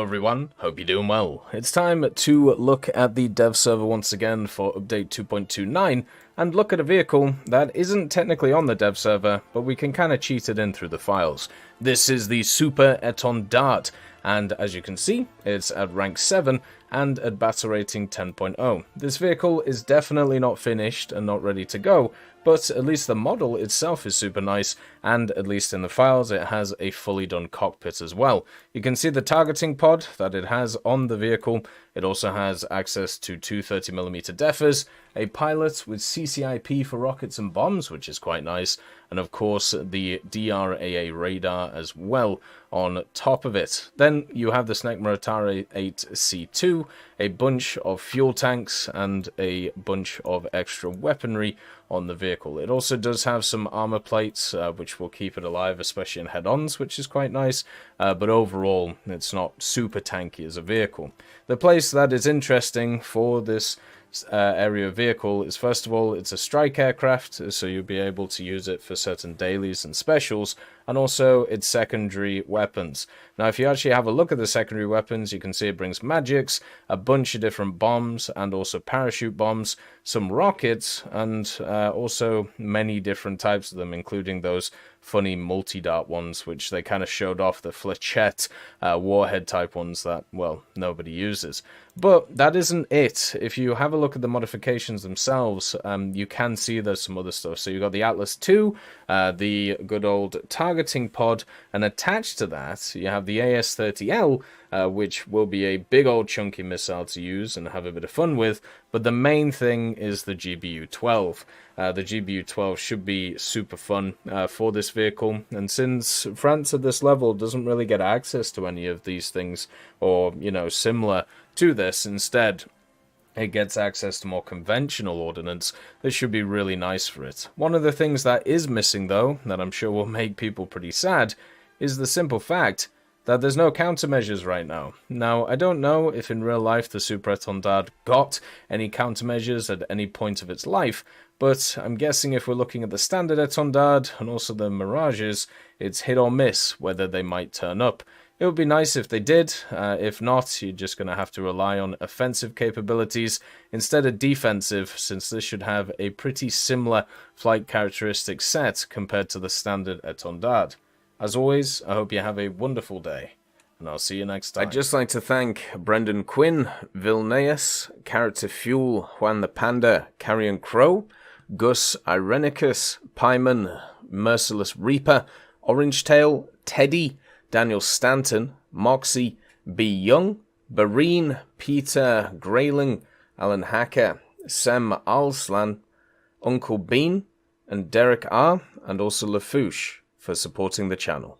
Hello everyone, hope you're doing well. It's time to look at the dev server once again for update 2.29 and look at a vehicle that isn't technically on the dev server, but we can kind of cheat it in through the files. This is the Super Etendard, and as you can see, it's at rank 7 and at battle rating 10.0. This vehicle is definitely not finished and not ready to go, but at least the model itself is super nice, and at least in the files it has a fully done cockpit as well. You can see the targeting pod that it has on the vehicle. It also has access to two 30mm defers, a pilot with CCIP for rockets and bombs, which is quite nice, and of course the DRAA radar as well on top of it. Then you have the Snake Mortare 8C2, a bunch of fuel tanks, and a bunch of extra weaponry on the vehicle. It also does have some armor plates, which will keep it alive, especially in head-ons, which is quite nice, but overall it's not super tanky as a vehicle. The place that is interesting for this area vehicle is, first of all, it's a strike aircraft, so you'll be able to use it for certain dailies and specials, and also its secondary weapons. Now, if you actually have a look at the secondary weapons, you can see it brings magics, a bunch of different bombs, and also parachute bombs, some rockets, and also many different types of them, including those funny multi-dart ones, which they kind of showed off, the flechette warhead type ones that, well, nobody uses. But that isn't it. If you have a look at the modifications themselves, you can see there's some other stuff. So you've got the Atlas 2, the good old targeting pod, and attached to that you have the AS-30L, which will be a big old chunky missile to use and have a bit of fun with, but the main thing is the GBU-12. The GBU-12 should be super fun for this vehicle, and since France at this level doesn't really get access to any of these things, or, you know, similar to this, instead it gets access to more conventional ordnance, this should be really nice for it. One of the things that is missing, though, that I'm sure will make people pretty sad, is the simple fact that there's no countermeasures right now. Now, I don't know if in real life the Super Etendard got any countermeasures at any point of its life, but I'm guessing if we're looking at the standard Etendard and also the Mirages, it's hit or miss whether they might turn up. It would be nice if they did. If not, you're just going to have to rely on offensive capabilities instead of defensive, since this should have a pretty similar flight characteristic set compared to the standard Etendard. As always, I hope you have a wonderful day, and I'll see you next time. I'd just like to thank Brendan Quinn, Vilneus, Character Fuel, Juan the Panda, Carrion Crow, Gus Irenicus, Pyman, Merciless Reaper, Orange Tail, Teddy, Daniel Stanton, Moxie, B. Young, Bareen, Peter Grayling, Alan Hacker, Sem Alslan, Uncle Bean, and Derek R., and also Lafouche for supporting the channel.